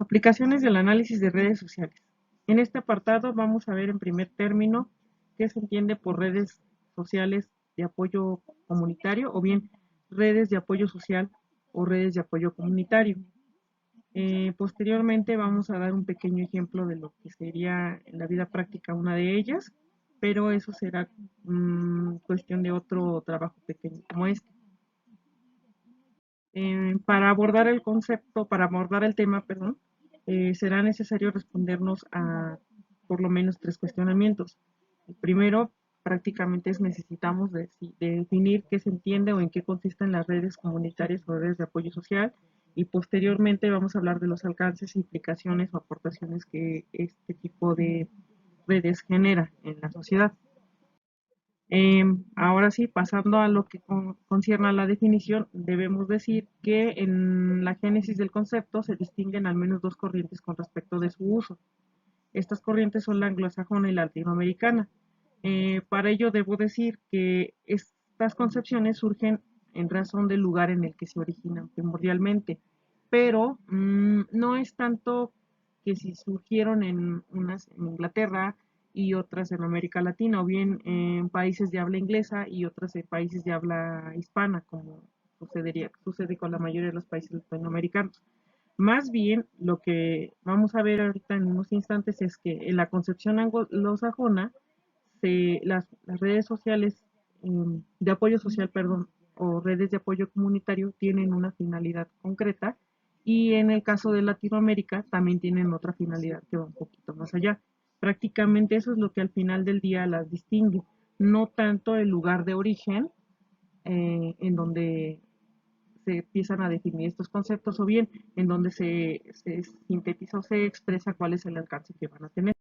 Aplicaciones del análisis de redes sociales. En este apartado vamos a ver en primer término qué se entiende por redes sociales de apoyo comunitario o bien redes de apoyo social o redes de apoyo comunitario. Posteriormente vamos a dar un pequeño ejemplo de lo que sería en la vida práctica una de ellas, pero eso será cuestión de otro trabajo pequeño como este. Para abordar el concepto, para abordar el tema, perdón, será necesario respondernos a por lo menos tres cuestionamientos. El primero, prácticamente es necesitamos de definir qué se entiende o en qué consisten las redes comunitarias o redes de apoyo social y posteriormente vamos a hablar de los alcances, implicaciones o aportaciones que este tipo de redes genera en la sociedad. Ahora sí, pasando a lo que concierne a la definición, debemos decir que en la génesis del concepto se distinguen al menos dos corrientes con respecto de su uso. Estas corrientes son la anglosajona y la latinoamericana. Para ello debo decir que estas concepciones surgen en razón del lugar en el que se originan primordialmente, pero no es tanto que si surgieron en unas en Inglaterra y otras en América Latina, o bien en países de habla inglesa y otras en países de habla hispana, como sucede con la mayoría de los países latinoamericanos. Más bien, lo que vamos a ver ahorita en unos instantes es que en la concepción anglosajona, las redes sociales de apoyo social, perdón, o redes de apoyo comunitario tienen una finalidad concreta y en el caso de Latinoamérica también tienen otra finalidad que va un poquito más allá. Prácticamente eso es lo que al final del día las distingue, no tanto el lugar de origen en donde se empiezan a definir estos conceptos o bien en donde se sintetiza o se expresa cuál es el alcance que van a tener.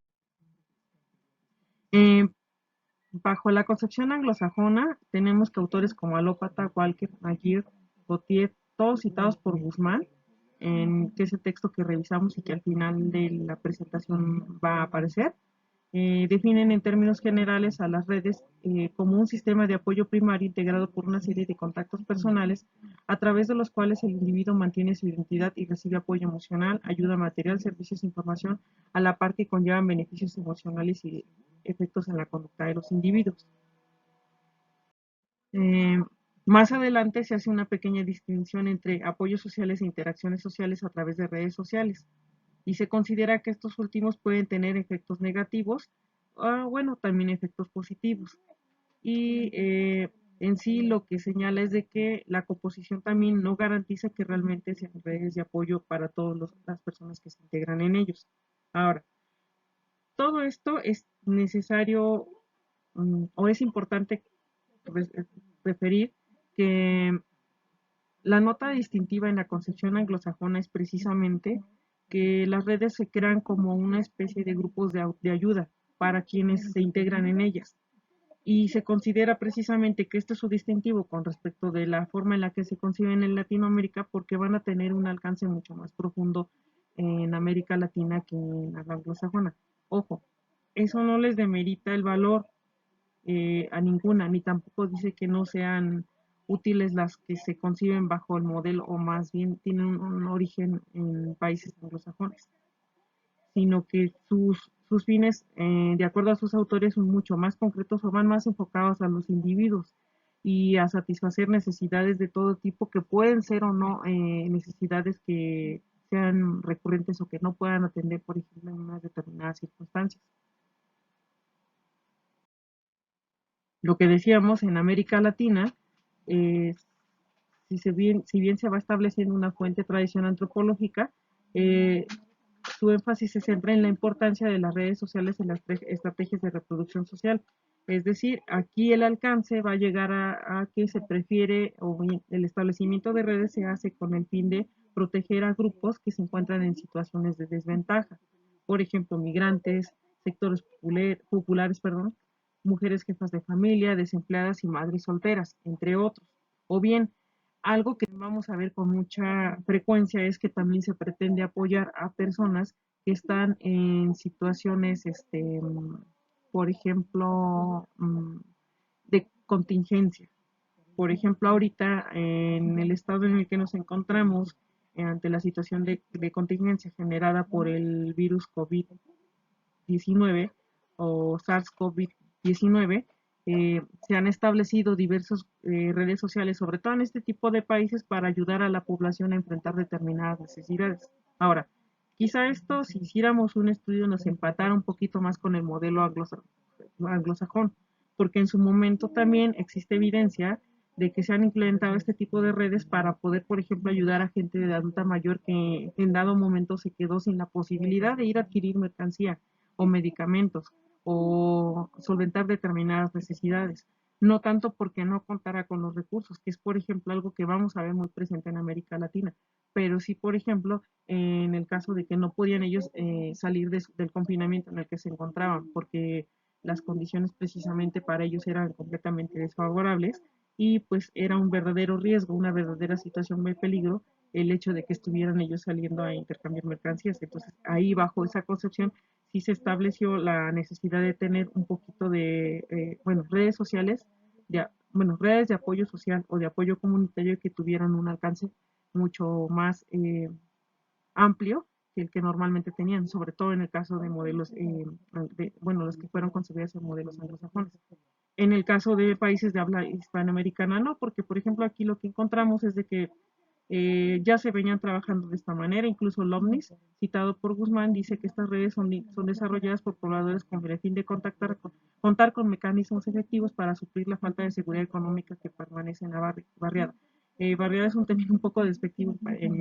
Eh, Bajo la concepción anglosajona tenemos que autores como Alópata, Walker, Aguirre, Gautier, todos citados por Guzmán, que es el texto que revisamos y que al final de la presentación va a aparecer, definen en términos generales a las redes como un sistema de apoyo primario integrado por una serie de contactos personales a través de los cuales el individuo mantiene su identidad y recibe apoyo emocional, ayuda material, servicios e información, a la par que conllevan beneficios emocionales y efectos en la conducta de los individuos. Eh, Más adelante se hace una pequeña distinción entre apoyos sociales e interacciones sociales a través de redes sociales y se considera que estos últimos pueden tener efectos negativos, bueno, también efectos positivos. Y en sí lo que señala es de que la composición también no garantiza que realmente sean redes de apoyo para todas las personas que se integran en ellos. Ahora, todo esto es necesario o es importante referir que la nota distintiva en la concepción anglosajona es precisamente que las redes se crean como una especie de grupos de ayuda para quienes se integran en ellas. Y se considera precisamente que este es su distintivo con respecto de la forma en la que se conciben en Latinoamérica porque van a tener un alcance mucho más profundo en América Latina que en la anglosajona. Ojo, eso no les demerita el valor a ninguna, ni tampoco dice que no sean útiles las que se conciben bajo el modelo o más bien tienen un origen en países anglosajones, sino que sus fines, de acuerdo a sus autores, son mucho más concretos o van más enfocados a los individuos y a satisfacer necesidades de todo tipo que pueden ser o no necesidades que sean recurrentes o que no puedan atender, por ejemplo, en unas determinadas circunstancias. Lo que decíamos en América Latina, eh, si bien se va estableciendo una fuente de tradición antropológica, eh, su énfasis se centra en la importancia de las redes sociales en las estrategias de reproducción social. Es decir, aquí el alcance va a llegar a que se prefiere o el establecimiento de redes se hace con el fin de proteger a grupos que se encuentran en situaciones de desventaja. Por ejemplo, migrantes, sectores populares, perdón, mujeres jefas de familia, desempleadas y madres solteras, entre otros. O bien, algo que vamos a ver con mucha frecuencia es que también se pretende apoyar a personas que están en situaciones, por ejemplo, de contingencia. Por ejemplo, ahorita en el estado en el que nos encontramos, ante la situación de contingencia generada por el virus COVID-19 o SARS-CoV-19. Se han establecido diversas redes sociales, sobre todo en este tipo de países, para ayudar a la población a enfrentar determinadas necesidades. Ahora, quizá esto, si hiciéramos un estudio, nos empatara un poquito más con el modelo anglosajón, porque en su momento también existe evidencia de que se han implementado este tipo de redes para poder, por ejemplo, ayudar a gente de adulta mayor que en dado momento se quedó sin la posibilidad de ir a adquirir mercancía o medicamentos o solventar determinadas necesidades. No tanto porque no contara con los recursos, que es, por ejemplo, algo que vamos a ver muy presente en América Latina, pero sí, por ejemplo, en el caso de que no podían ellos salir del confinamiento en el que se encontraban, porque las condiciones precisamente para ellos eran completamente desfavorables y pues era un verdadero riesgo, una verdadera situación de peligro el hecho de que estuvieran ellos saliendo a intercambiar mercancías. Entonces ahí bajo esa concepción sí se estableció la necesidad de tener un poquito de, bueno, redes sociales, bueno, redes de apoyo social o de apoyo comunitario que tuvieran un alcance mucho más amplio que el que normalmente tenían, sobre todo en el caso de modelos, bueno, los que fueron concebidos en modelos anglosajones. En el caso de países de habla hispanoamericana, no, porque por ejemplo aquí lo que encontramos es de que ya se venían trabajando de esta manera, incluso el OMNIS, citado por Guzmán, dice que estas redes son desarrolladas por pobladores con el fin de contar con mecanismos efectivos para suplir la falta de seguridad económica que permanece en la barriada. Barriada es un término un poco despectivo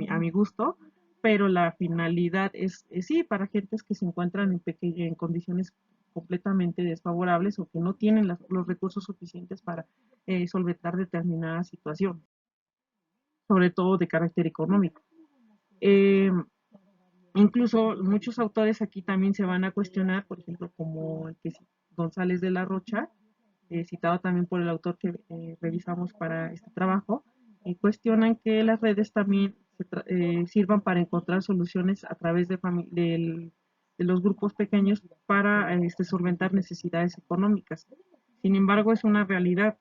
a mi gusto, pero la finalidad es sí, para gentes que se encuentran en condiciones completamente desfavorables o que no tienen los recursos suficientes para solventar determinada situación, sobre todo de carácter económico. Eh, Incluso muchos autores aquí también se van a cuestionar, por ejemplo, como el que González de la Rocha, citado también por el autor que revisamos para este trabajo, cuestionan que las redes también sirvan para encontrar soluciones a través de los grupos pequeños para solventar necesidades económicas. Sin embargo, es una realidad.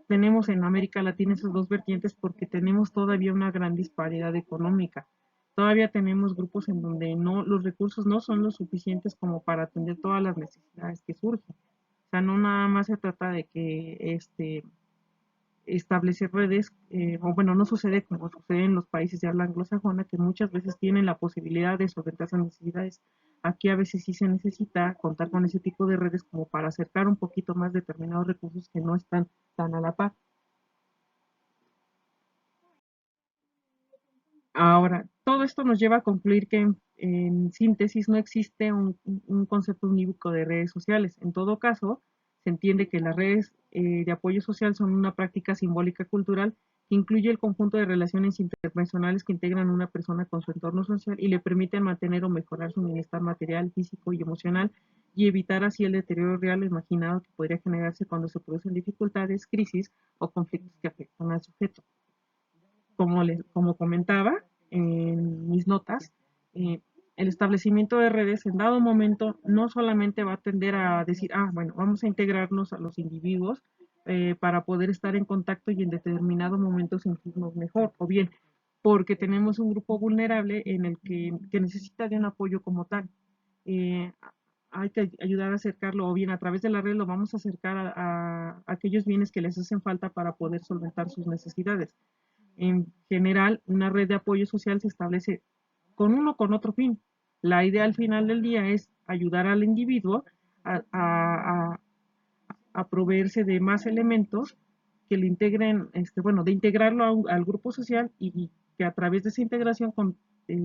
Tenemos en América Latina esas dos vertientes porque tenemos todavía una gran disparidad económica. Todavía tenemos grupos en donde no, los recursos no son lo suficientes como para atender todas las necesidades que surgen. O sea, no nada más se trata de que establecer redes, o bueno, no sucede como sucede en los países de habla anglosajona, que muchas veces tienen la posibilidad de solventar esas necesidades. Aquí a veces sí se necesita contar con ese tipo de redes como para acercar un poquito más determinados recursos que no están tan a la par. Ahora, todo esto nos lleva a concluir que en síntesis no existe un concepto unívoco de redes sociales. En todo caso, se entiende que las redes de apoyo social son una práctica simbólica cultural que incluye el conjunto de relaciones interpersonales que integran a una persona con su entorno social y le permiten mantener o mejorar su bienestar material, físico y emocional y evitar así el deterioro real o imaginado que podría generarse cuando se producen dificultades, crisis o conflictos que afectan al sujeto. Como comentaba en mis notas, eh, el establecimiento de redes en dado momento no solamente va a tender a decir, bueno, vamos a integrarnos a los individuos para poder estar en contacto y en determinado momento sentirnos mejor, o bien porque tenemos un grupo vulnerable en el que necesita de un apoyo como tal. Eh, Hay que ayudar a acercarlo, o bien a través de la red lo vamos a acercar a aquellos bienes que les hacen falta para poder solventar sus necesidades. En general, una red de apoyo social se establece con uno o con otro fin. La idea al final del día es ayudar al individuo a, a, a proveerse de más elementos que le integren, bueno, de integrarlo al grupo social y que a través de esa integración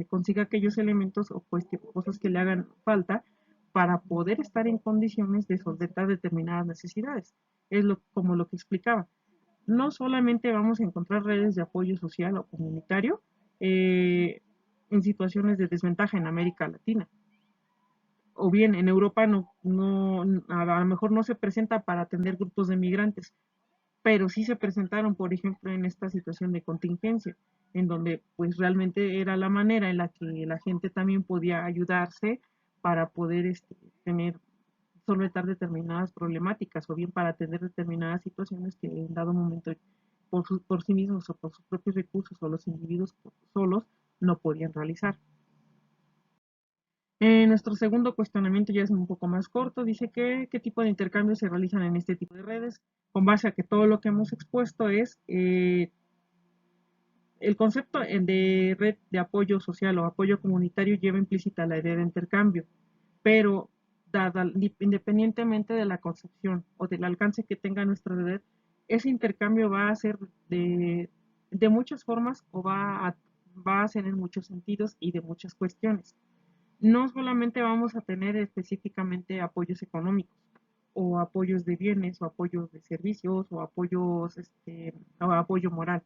consiga aquellos elementos o cosas que le hagan falta para poder estar en condiciones de solventar determinadas necesidades. Es como lo que explicaba. No solamente vamos a encontrar redes de apoyo social o comunitario eh, en situaciones de desventaja en América Latina, o bien en Europa a lo mejor no se presenta para atender grupos de migrantes, pero sí se presentaron, por ejemplo, en esta situación de contingencia, en donde pues realmente era la manera en la que la gente también podía ayudarse para poder solventar determinadas problemáticas o bien para atender determinadas situaciones que en dado momento por sí mismos o por sus propios recursos o los individuos solos no podían realizar. Nuestro segundo cuestionamiento ya es un poco más corto, dice que qué tipo de intercambios se realizan en este tipo de redes, con base a que todo lo que hemos expuesto es el concepto de red de apoyo social o apoyo comunitario lleva implícita la idea de intercambio, pero independientemente de la concepción o del alcance que tenga nuestra red, ese intercambio va a ser de muchas formas o va a ser en muchos sentidos y de muchas cuestiones. No solamente vamos a tener específicamente apoyos económicos o apoyos de bienes o apoyos de servicios o apoyos o apoyo moral.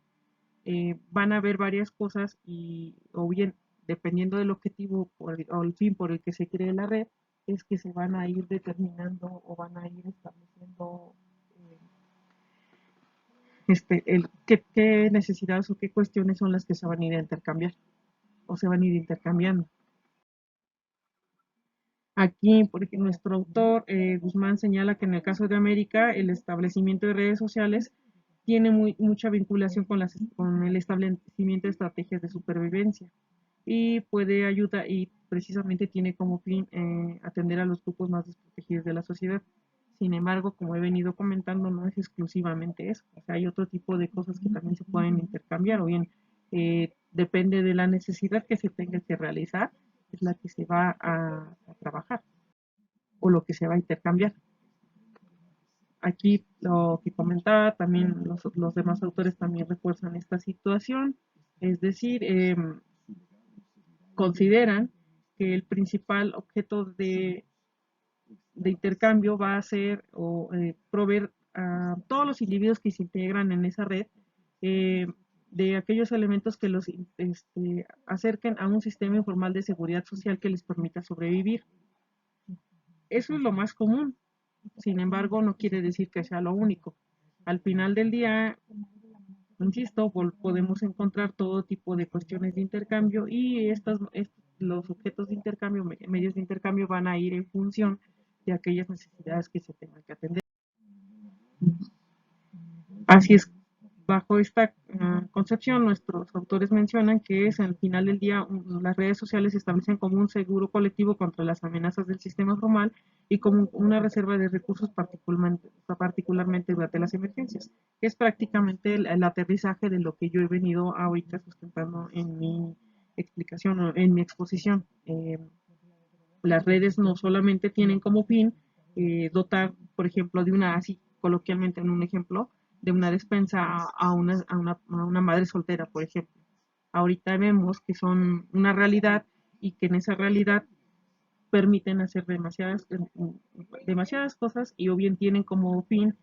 Van a haber varias cosas y o bien dependiendo del objetivo o el fin por el que se cree la red es que se van a ir determinando o van a ir estableciendo qué necesidades o qué cuestiones son las que se van a ir a intercambiar o se van a ir intercambiando. Aquí, porque nuestro autor Guzmán señala que en el caso de América, el establecimiento de redes sociales tiene mucha vinculación con el establecimiento de estrategias de supervivencia y puede ayudar y precisamente tiene como fin atender a los grupos más desprotegidos de la sociedad. Sin embargo, como he venido comentando, no es exclusivamente eso. O sea, hay otro tipo de cosas que también se pueden intercambiar o bien depende de la necesidad que se tenga que realizar, es la que se va a trabajar o lo que se va a intercambiar. Aquí lo que comentaba, también los demás autores también refuerzan esta situación, es decir, consideran que el principal objeto de intercambio va a ser o proveer a todos los individuos que se integran en esa red eh, de aquellos elementos que los acerquen a un sistema informal de seguridad social que les permita sobrevivir. Eso es lo más común, sin embargo, no quiere decir que sea lo único. Al final del día, insisto, podemos encontrar todo tipo de cuestiones de intercambio y los objetos de intercambio, medios de intercambio van a ir en función de aquellas necesidades que se tengan que atender. Así es, bajo esta concepción, nuestros autores mencionan que es al final del día las redes sociales se establecen como un seguro colectivo contra las amenazas del sistema formal y como una reserva de recursos particularmente durante las emergencias. Es prácticamente el aterrizaje de lo que yo he venido ahorita sustentando en mi explicación o en mi exposición. Las redes no solamente tienen como fin dotar, por ejemplo, de una, así coloquialmente en un ejemplo, de una despensa a una madre soltera, por ejemplo. Ahorita vemos que son una realidad y que en esa realidad permiten hacer demasiadas cosas y o bien tienen como fin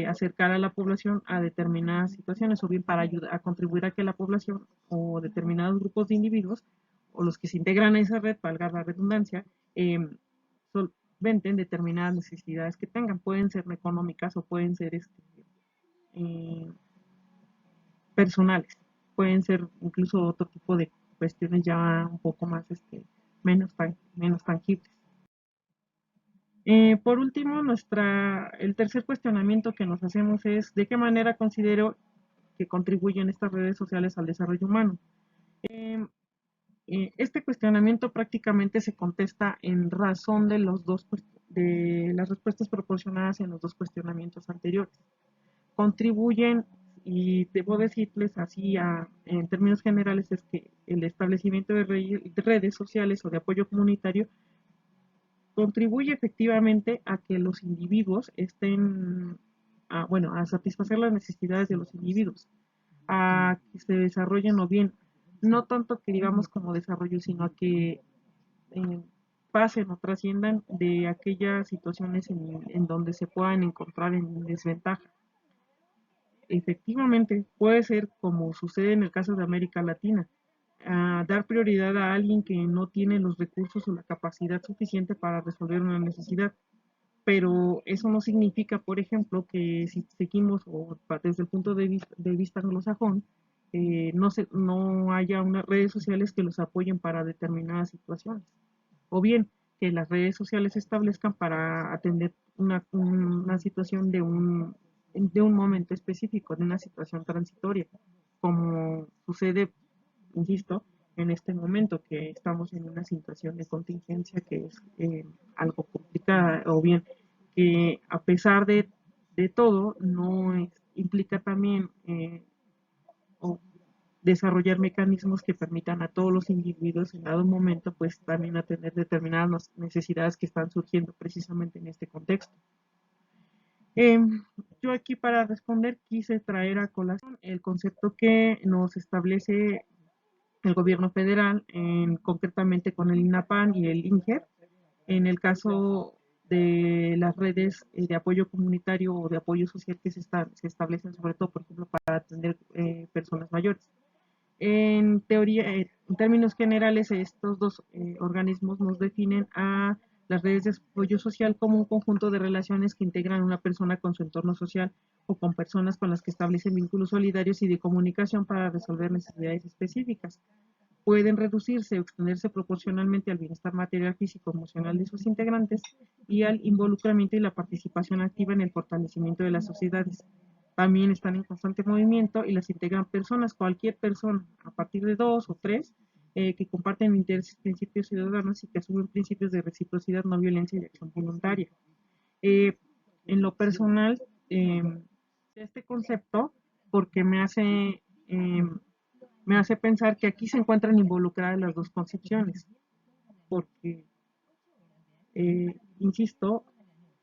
acercar a la población a determinadas situaciones o bien para ayudar a contribuir a que la población o determinados grupos de individuos o los que se integran a esa red, valga la redundancia, eh, solventen determinadas necesidades que tengan. Pueden ser económicas o pueden ser eh, personales, pueden ser incluso otro tipo de cuestiones ya un poco más menos tangibles. Por último, el tercer cuestionamiento que nos hacemos es ¿de qué manera considero que contribuyen estas redes sociales al desarrollo humano? Eh, este cuestionamiento prácticamente se contesta en razón de las respuestas proporcionadas en los dos cuestionamientos anteriores. Contribuyen, y debo decirles así en términos generales, es que el establecimiento de redes sociales o de apoyo comunitario contribuye efectivamente a que los individuos a satisfacer las necesidades de los individuos, a que se desarrollen o bien, no tanto que digamos como desarrollo, sino a que eh, pasen o trasciendan de aquellas situaciones en donde se puedan encontrar en desventaja. Efectivamente, puede ser como sucede en el caso de América Latina, dar prioridad a alguien que no tiene los recursos o la capacidad suficiente para resolver una necesidad. Pero eso no significa, por ejemplo, que si seguimos o desde el punto de vista anglosajón, no haya unas redes sociales que los apoyen para determinadas situaciones. O bien que las redes sociales se establezcan para atender una situación de un momento específico, de una situación transitoria, como sucede, insisto, en este momento que estamos en una situación de contingencia que es algo complicada, o bien que a pesar de todo no implica también o desarrollar mecanismos que permitan a todos los individuos en dado momento pues también atender determinadas necesidades que están surgiendo precisamente en este contexto. Eh, yo aquí para responder quise traer a colación el concepto que nos establece el gobierno federal, concretamente con el INAPAN y el INGER, en el caso de las redes de apoyo comunitario o de apoyo social que se establecen sobre todo, por ejemplo, para atender personas mayores. En teoría, en términos generales, estos dos organismos nos definen a las redes de apoyo social como un conjunto de relaciones que integran a una persona con su entorno social o con personas con las que establecen vínculos solidarios y de comunicación para resolver necesidades específicas. Pueden reducirse o extenderse proporcionalmente al bienestar material, físico, emocional de sus integrantes y al involucramiento y la participación activa en el fortalecimiento de las sociedades. También están en constante movimiento y las integran personas, cualquier persona, a partir de dos o tres, que comparten intereses, principios ciudadanos y que asumen principios de reciprocidad, no violencia y acción voluntaria. Eh, en lo personal, este concepto, porque me hace pensar que aquí se encuentran involucradas las dos concepciones, porque, insisto,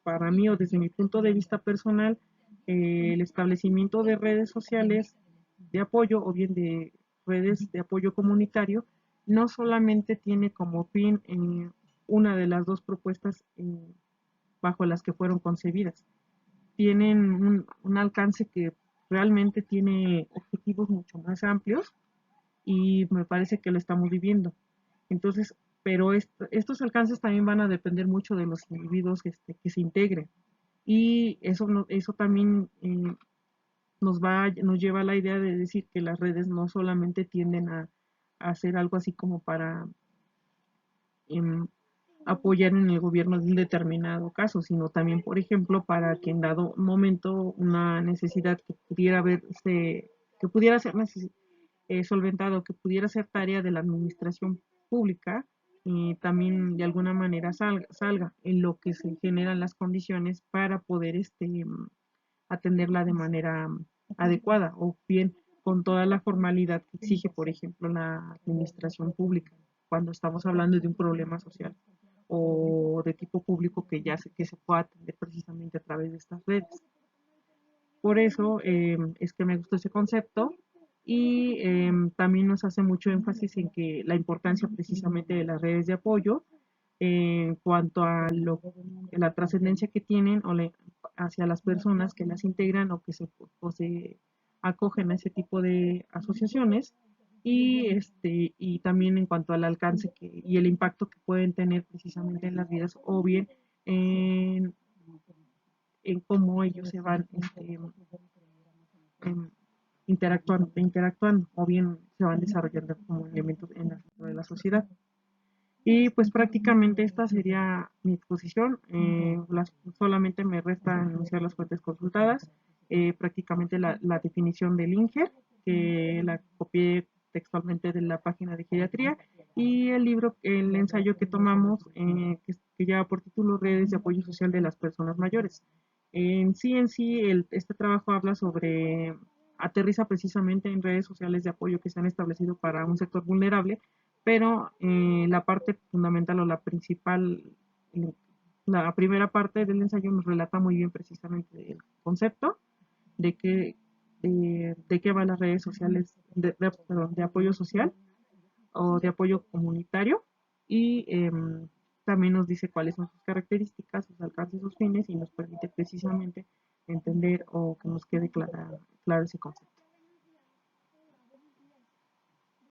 para mí o desde mi punto de vista personal, el establecimiento de redes sociales de apoyo o bien de redes de apoyo comunitario no solamente tiene como fin una de las dos propuestas bajo las que fueron concebidas, tienen un alcance que realmente tiene objetivos mucho más amplios y me parece que lo estamos viviendo. Entonces, pero estos alcances también van a depender mucho de los individuos que se integren. Y eso, eso también nos lleva a la idea de decir que las redes no solamente tienden a hacer algo así como para em, apoyar en el gobierno de un determinado caso, sino también, por ejemplo, para que en dado momento una necesidad que pudiera verse, que pudiera ser solventado, que pudiera ser tarea de la administración pública, también de alguna manera salga en lo que se generan las condiciones para poder atenderla de manera adecuada o bien con toda la formalidad que exige, por ejemplo, la administración pública, cuando estamos hablando de un problema social o de tipo público que se pueda atender precisamente a través de estas redes. Por eso es que me gustó ese concepto y también nos hace mucho énfasis en que la importancia precisamente de las redes de apoyo en cuanto a la trascendencia que tienen hacia las personas que las integran o se acogen a ese tipo de asociaciones y también en cuanto al alcance y el impacto que pueden tener precisamente en las vidas o bien en, en cómo ellos se van em, interactuando o bien se van desarrollando como elementos de la sociedad. Y pues prácticamente esta sería mi exposición. Solamente me resta anunciar las fuentes consultadas, prácticamente la definición del INGER, que la copié textualmente de la página de geriatría, y el libro, el ensayo que tomamos, que lleva por título Redes de Apoyo Social de las Personas Mayores. Este trabajo habla sobre, aterriza precisamente en redes sociales de apoyo que se han establecido para un sector vulnerable, pero la parte fundamental o la principal, la primera parte del ensayo nos relata muy bien precisamente el concepto de de qué van las redes sociales perdón, de apoyo social o de apoyo comunitario y también nos dice cuáles son sus características, sus alcances, sus fines y nos permite precisamente entender o que nos quede claro ese concepto.